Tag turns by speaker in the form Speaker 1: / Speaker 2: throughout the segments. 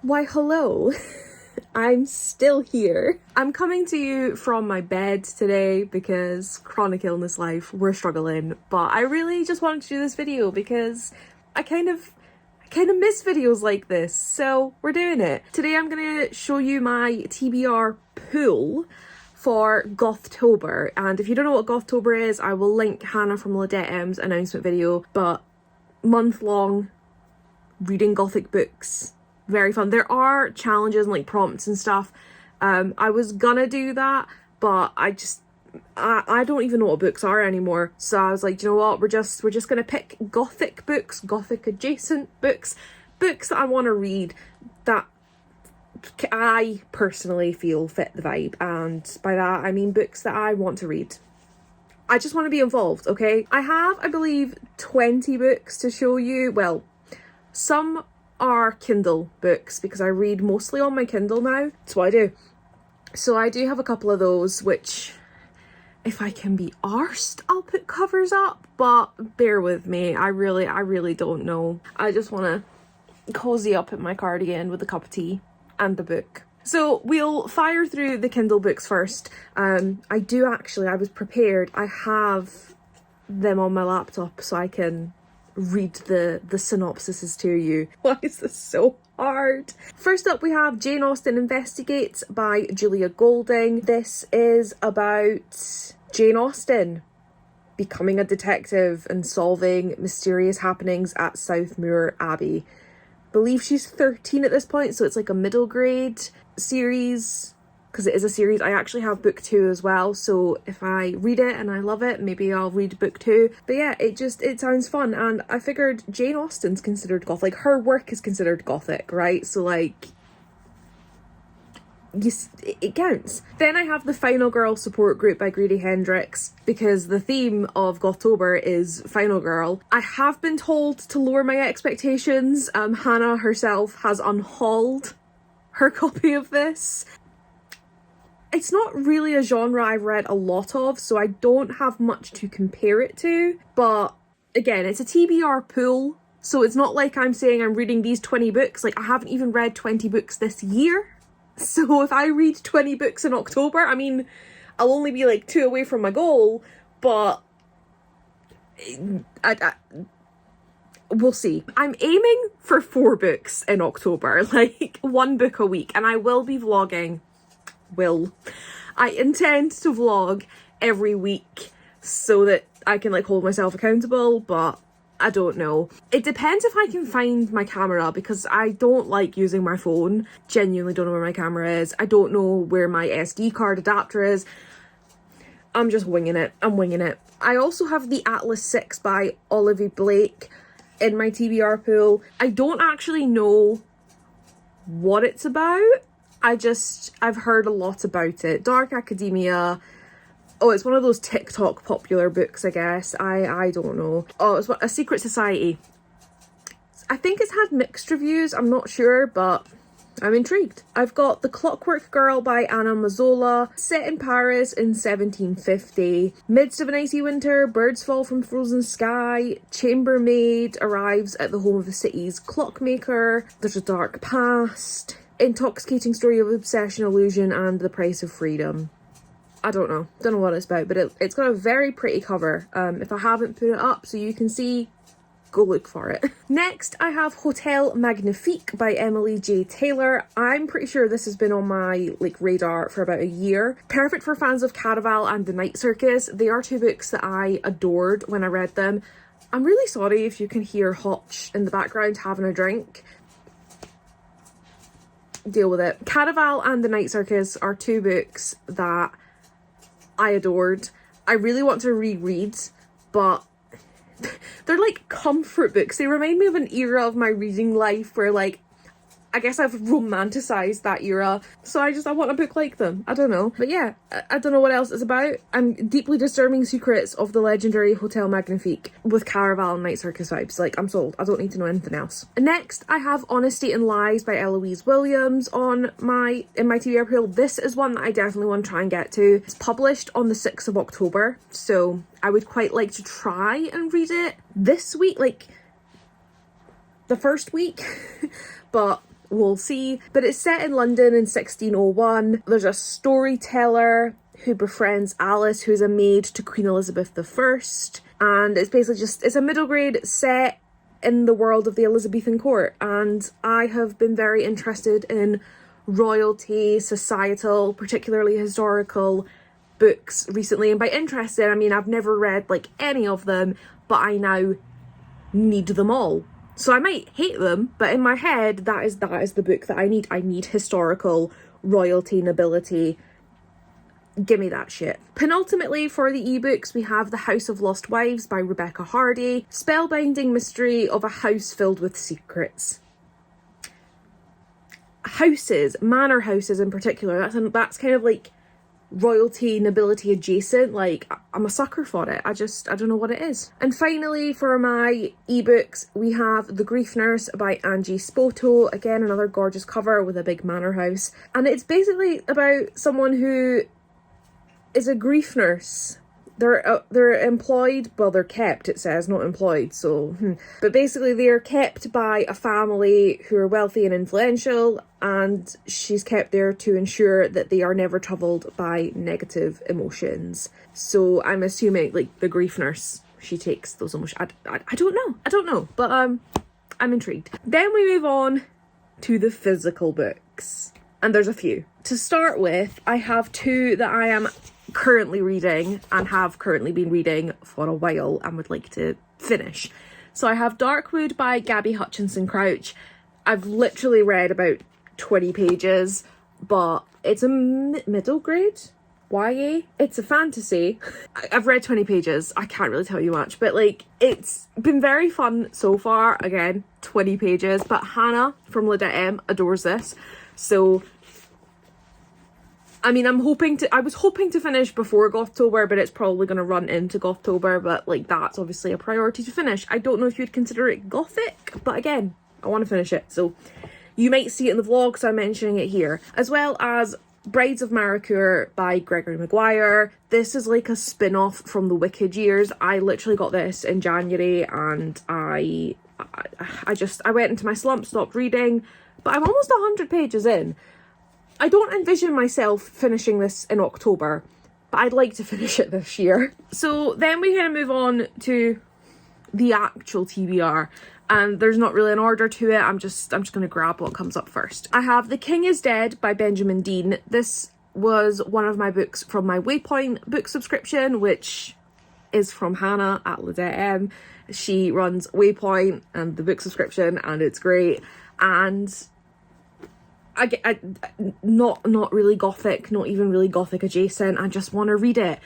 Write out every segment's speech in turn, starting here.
Speaker 1: Why hello, I'm still here. I'm coming to you from my bed today because chronic illness life, we're struggling, but I really just wanted to do this video because I kind of miss videos like this, so we're doing it. Today I'm gonna show you my TBR pool for Gothtober, and if you don't know what Gothtober is, I will link Hannah from Ladette M's announcement video, but month-long reading Gothic books. Very fun. There are challenges and like prompts and stuff. I was gonna do that, but I don't even know what books are anymore. So I was like, you know what? We're just gonna pick Gothic books, Gothic adjacent books that I want to read that I personally feel fit the vibe, and by that I mean books that I want to read. I just want to be involved, okay? I have, I believe, 20 books to show you. Well, some are Kindle books because I read mostly on my Kindle now. That's what I do. So I do have a couple of those, which if I can be arsed, I'll put covers up, but bear with me. I really don't know. I just want to cozy up in my cardigan with a cup of tea and the book. So we'll fire through the Kindle books first. I was prepared. I have them on my laptop so I can read the synopsises to you. Why is this so hard? First up, we have Jane Austen Investigates by Julia Golding. This is about Jane Austen becoming a detective and solving mysterious happenings at Southmoor Abbey. I believe she's 13 at this point, so it's like a middle grade series. Because it is a series. I actually have book 2 as well, so if I read it and I love it, maybe I'll read book 2. But yeah, it sounds fun, and I figured Jane Austen's considered Gothic. Like, her work is considered Gothic, right? So like, it counts. Then I have The Final Girl Support Group by Grady Hendrix, because the theme of Gothtober is Final Girl. I have been told to lower my expectations. Hannah herself has unhauled her copy of this. It's not really a genre I've read a lot of, so I don't have much to compare it to. But again, it's a TBR pool, so it's not like I'm saying I'm reading these 20 books. Like, I haven't even read 20 books this year. So if I read 20 books in October, I mean, I'll only be like 2 away from my goal, but we'll see. I'm aiming for 4 books in October, like 1 book a week, and I will be vlogging. I intend to vlog every week so that I can like hold myself accountable, but I don't know. It depends if I can find my camera, because I don't like using my phone. Genuinely don't know where my camera is. I don't know where my SD card adapter is. I'm just winging it. I'm winging it. I also have the Atlas 6 by Olivia Blake in my TBR pool. I don't actually know what it's about. I've heard a lot about it. Dark Academia. Oh, it's one of those TikTok popular books, I guess. I don't know. Oh, it's A Secret Society. I think it's had mixed reviews. I'm not sure, but I'm intrigued. I've got The Clockwork Girl by Anna Mazzola, set in Paris in 1750. Midst of an icy winter, birds fall from frozen sky. Chambermaid arrives at the home of the city's clockmaker. There's a dark past. Intoxicating story of obsession, illusion, and the price of freedom. I don't know what it's about, but it's got a very pretty cover. If I haven't put it up so you can see, go look for it. Next, I have Hotel Magnifique by Emily J. Taylor. I'm pretty sure this has been on my radar for about a year. Perfect for fans of Caraval and The Night Circus. They are 2 books that I adored when I read them. I'm really sorry if you can hear Hotch in the background having a drink. Deal with it. Caraval and The Night Circus are 2 books that I adored. I really want to reread, but they're like comfort books. They remind me of an era of my reading life where like I guess I've romanticized that era, so I want a book like them. I don't know. But yeah, I don't know what else it's about. Deeply disturbing secrets of the legendary Hotel Magnifique with Caraval and Night Circus vibes. Like, I'm sold. I don't need to know anything else. Next, I have Honesty and Lies by Eloise Williams in my TBR pool. This is one that I definitely want to try and get to. It's published on the 6th of October, so I would quite like to try and read it this week, like the first week, but we'll see. But it's set in London in 1601. There's a storyteller who befriends Alice, who's a maid to Queen Elizabeth I. And it's basically just, it's a middle grade set in the world of the Elizabethan court. And I have been very interested in royalty, societal, particularly historical books recently. And by interested, I mean I've never read like any of them, but I now need them all. So I might hate them, but in my head, that is the book that I need. I need historical, royalty, nobility. Give me that shit. Penultimately, for the ebooks, we have The House of Lost Wives by Rebecca Hardy. Spellbinding mystery of a house filled with secrets. Houses, manor houses in particular, that's kind of like royalty, nobility adjacent. Like, I'm a sucker for it. I don't know what it is. And finally, for my ebooks, we have The Grief Nurse by Angie Spoto. Again, another gorgeous cover with a big manor house. And it's basically about someone who is a grief nurse. They're employed, well, they're kept, it says, not employed, so but basically they are kept by a family who are wealthy and influential, and she's kept there to ensure that they are never troubled by negative emotions. So I'm assuming, like, the grief nurse, she takes those emotions. I don't know, but I'm intrigued. Then we move on to the physical books, and there's a few. To start with, I have two that I am currently reading and have currently been reading for a while and would like to finish. So I have Darkwood by Gabby Hutchinson Crouch. I've literally read about 20 pages, but it's a middle grade YA. It's a fantasy. I've read 20 pages. I can't really tell you much, but like, it's been very fun so far. Again, 20 pages, but Hannah from Lydia M adores this. So I mean, I was hoping to finish before Gothtober, but it's probably going to run into Gothtober, but like, that's obviously a priority to finish. I don't know if you'd consider it gothic, but again, I want to finish it. So you might see it in the vlog, so I'm mentioning it here. As well as Brides of Maricourt by Gregory Maguire. This is like a spin-off from the Wicked years. I literally got this in January, and I went into my slump, stopped reading, but I'm almost 100 pages in. I don't envision myself finishing this in October, but I'd like to finish it this year. So then we kind of move on to the actual TBR, and there's not really an order to it. I'm just going to grab what comes up first. I have The King is Dead by Benjamin Dean. This was one of my books from my Waypoint book subscription, which is from Hannah at Lydia M. She runs Waypoint and the book subscription, and it's great. And I not really gothic, not even really gothic adjacent. I just want to read it.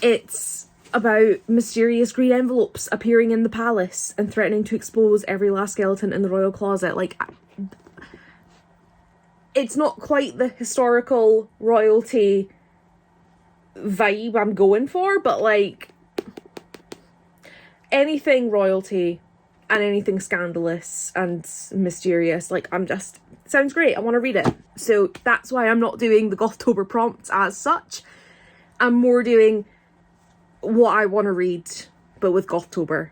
Speaker 1: It's about mysterious green envelopes appearing in the palace and threatening to expose every last skeleton in the royal closet. Like, it's not quite the historical royalty vibe I'm going for, but like, anything royalty and anything scandalous and mysterious, like, sounds great. I want to read it. So that's why I'm not doing the Gothtober prompts as such. I'm more doing what I want to read, but with Gothtober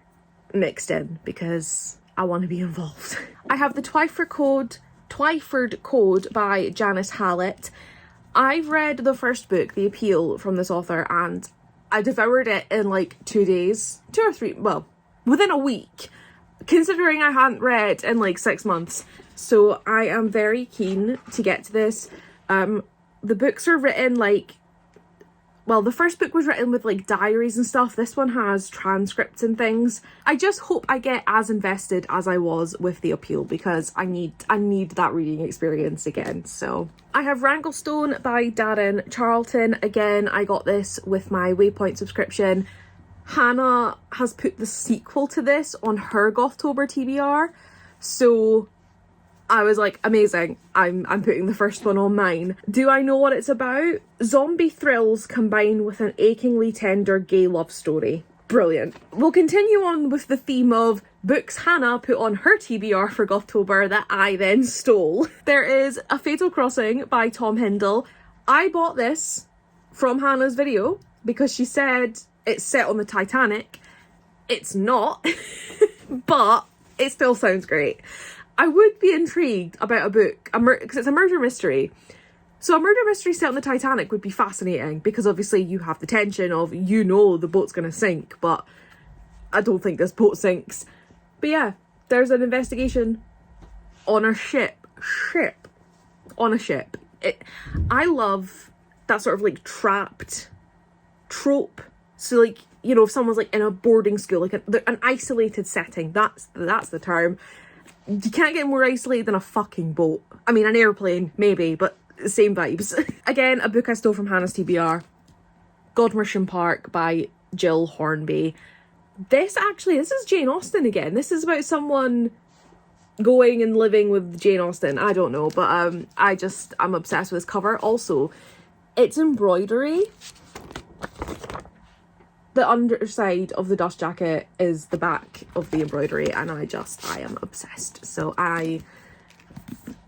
Speaker 1: mixed in, because I want to be involved. I have the Twyford Code by Janice Hallett. I've read the first book, The Appeal, from this author, and I devoured it in like 2 days, 2 or 3, well, within a week, considering I hadn't read in like 6 months. So I am very keen to get to this. The books are written like, well, the first book was written with like diaries and stuff. This one has transcripts and things. I just hope I get as invested as I was with The Appeal, because I need that reading experience again. So I have Wranglestone by Darren Charlton. Again, I got this with my Waypoint subscription. Hannah has put the sequel to this on her Gothtober TBR. So I was like, amazing, I'm putting the first one on mine. Do I know what it's about? Zombie thrills combined with an achingly tender gay love story. Brilliant. We'll continue on with the theme of books Hannah put on her TBR for Gothtober that I then stole. There is A Fatal Crossing by Tom Hindle. I bought this from Hannah's video because she said it's set on the Titanic. It's not, but it still sounds great. I would be intrigued about a book, because it's a murder mystery. So a murder mystery set on the Titanic would be fascinating, because obviously you have the tension of, you know, the boat's going to sink, but I don't think this boat sinks. But yeah, there's an investigation on a ship. On a ship. I love that sort of like trapped trope. So like, you know, if someone's like in a boarding school, like an isolated setting, that's the term. You can't get more isolated than a fucking boat. I mean, an airplane, maybe, but same vibes. Again, a book I stole from Hannah's TBR. Godmersham Park by Jill Hornby. This is Jane Austen again. This is about someone going and living with Jane Austen. I don't know, but I'm obsessed with this cover. Also, it's embroidery. The underside of the dust jacket is the back of the embroidery, and I am obsessed. So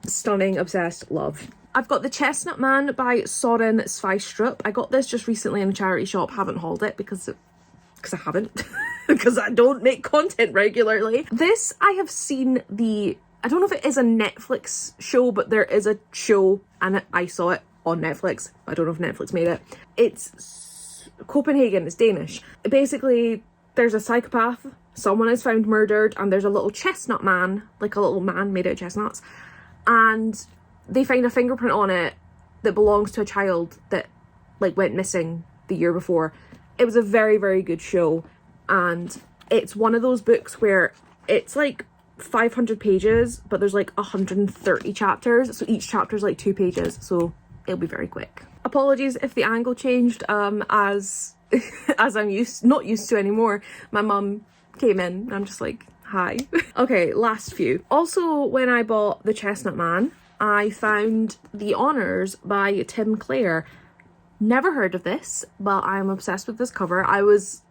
Speaker 1: stunning, obsessed, love. I've got The Chestnut Man by Soren Sveistrup. I got this just recently in a charity shop. Haven't hauled it because I haven't. Because I don't make content regularly. This, I have seen I don't know if it is a Netflix show, but there is a show and I saw it on Netflix. I don't know if Netflix made it. It's Copenhagen, it's Danish. Basically, there's a psychopath, someone is found murdered, and there's a little chestnut man, like a little man made out of chestnuts, and they find a fingerprint on it that belongs to a child that like went missing the year before. It was a very, very good show, and it's one of those books where it's like 500 pages, but there's like 130 chapters, so each chapter is like 2 pages, so it'll be very quick. Apologies if the angle changed, as I'm not used to anymore. My mum came in and I'm just like, hi. Okay, last few. Also, when I bought The Chestnut Man, I found The Honours by Tim Clare. Never heard of this, but I'm obsessed with this cover. I was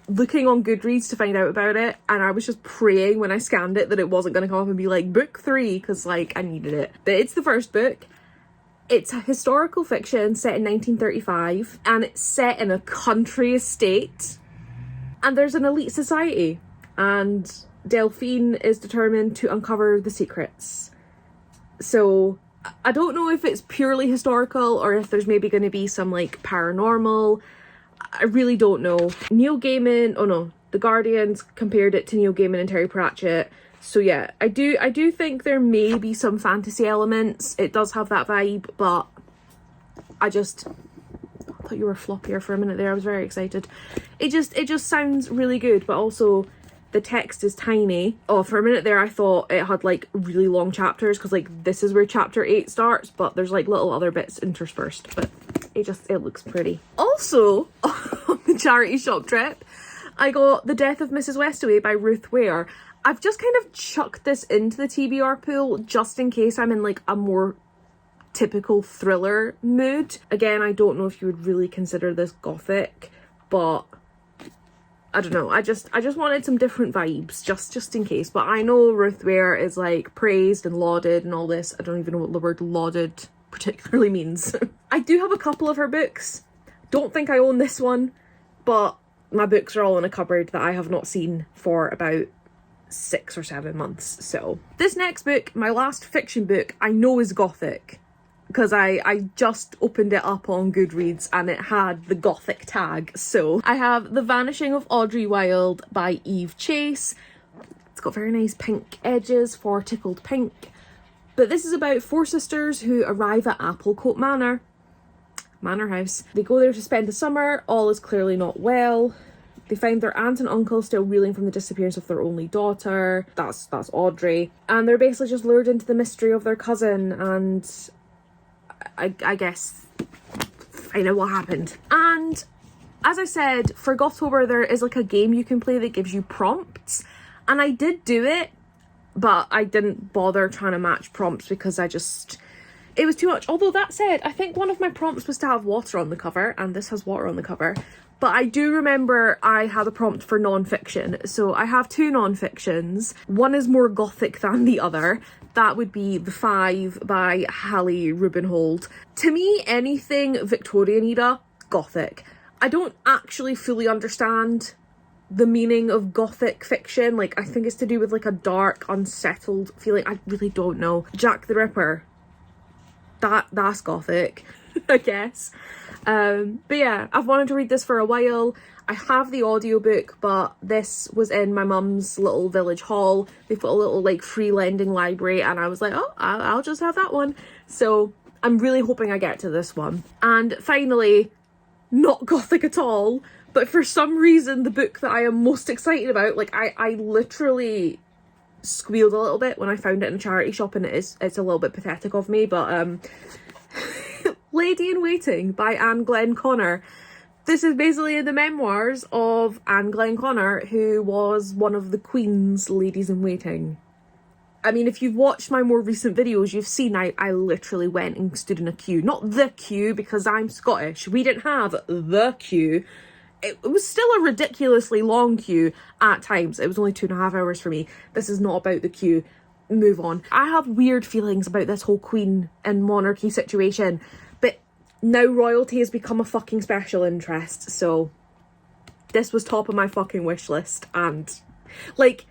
Speaker 1: looking on Goodreads to find out about it, and I was just praying when I scanned it that it wasn't going to come up and be like book 3, because like I needed it. But it's the first book. It's a historical fiction set in 1935, and it's set in a country estate, and there's an elite society, and Delphine is determined to uncover the secrets. So I don't know if it's purely historical or if there's maybe going to be some like paranormal. I really don't know. Neil Gaiman, The Guardians compared it to Neil Gaiman and Terry Pratchett. So yeah, I do think there may be some fantasy elements. It does have that vibe, but I thought you were floppier for a minute there. I was very excited. It just sounds really good, but also the text is tiny. Oh, for a minute there I thought it had like really long chapters, because like this is where chapter 8 starts, but there's like little other bits interspersed, but it looks pretty. Also, on the charity shop trip, I got The Death of Mrs. Westaway by Ruth Ware. I've just kind of chucked this into the TBR pool just in case I'm in like a more typical thriller mood. Again, I don't know if you would really consider this gothic, but I don't know. I just wanted some different vibes just in case. But I know Ruth Ware is like praised and lauded and all this. I don't even know what the word lauded particularly means. I do have a couple of her books. Don't think I own this one, but my books are all in a cupboard that I have not seen for about 6 or 7 months. So this next book, my last fiction book, I know is gothic because I just opened it up on Goodreads and it had the gothic tag. So I have The Vanishing of Audrey Wilde by Eve Chase. It's got very nice pink edges for tickled pink, but this is about 4 sisters who arrive at Applecote Manor House. They go there to spend the summer. All is clearly not well. They find their aunt and uncle still reeling from the disappearance of their only daughter. That's Audrey. And they're basically just lured into the mystery of their cousin, and I guess find out what happened. And as I said, for Gothtober there is like a game you can play that gives you prompts, and I did do it, but I didn't bother trying to match prompts because it was too much. Although that said, I think one of my prompts was to have water on the cover, and this has water on the cover. But I do remember I had a prompt for non-fiction. So I have 2 non-fictions. One is more gothic than the other. That would be The Five by Hallie Rubenhold. To me, anything Victorian era, gothic. I don't actually fully understand the meaning of gothic fiction. Like, I think it's to do with like a dark, unsettled feeling. I really don't know. Jack the Ripper. That's gothic, I guess. But yeah, I've wanted to read this for a while. I have the audiobook, but this was in my mum's little village hall. They've got a little like free lending library, and I was like, oh, I'll just have that one. So I'm really hoping I get to this one. And finally, not gothic at all, but for some reason the book that I am most excited about, like I literally squealed a little bit when I found it in a charity shop, and it's a little bit pathetic of me, but Lady in Waiting by Anne Glenconner. This is basically the memoirs of Anne Glenconner, who was one of the Queen's ladies in waiting. I mean, if you've watched my more recent videos, you've seen I literally went and stood in a queue. Not the queue, because I'm Scottish. We didn't have the queue. It was still a ridiculously long queue at times. It was only 2.5 hours for me. This is not about the queue. Move on. I have weird feelings about this whole Queen and monarchy situation, but now royalty has become a fucking special interest, so this was top of my fucking wish list. And like,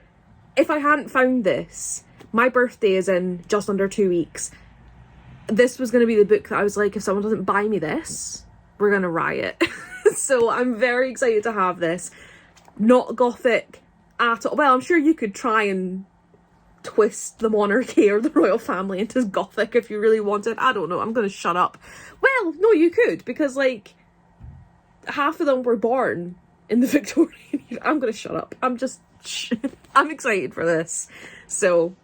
Speaker 1: if I hadn't found this, my birthday is in just under 2 weeks. This was going to be the book that I was like, if someone doesn't buy me this, we're going to riot. So I'm very excited to have this. Not gothic at all. Well, I'm sure you could try and twist the monarchy or the royal family into gothic if you really wanted. I don't know. I'm going to shut up. Well, no, you could, because like half of them were born in the Victorian era. I'm going to shut up. I'm excited for this. So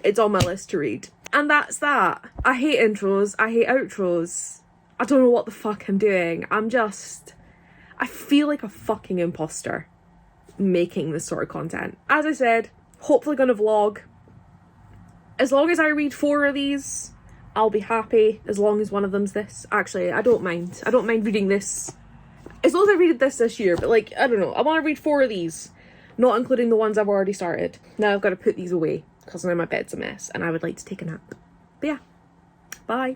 Speaker 1: it's on my list to read. And that's that. I hate intros. I hate outros. I don't know what the fuck I'm doing. I feel like a fucking imposter making this sort of content. As I said, hopefully gonna vlog. As long as I read 4 of these, I'll be happy. As long as one of them's this. Actually, I don't mind. I don't mind reading this. As long as I read this year, but like, I don't know. I want to read 4 of these, not including the ones I've already started. Now I've got to put these away because now my bed's a mess and I would like to take a nap. But yeah, bye.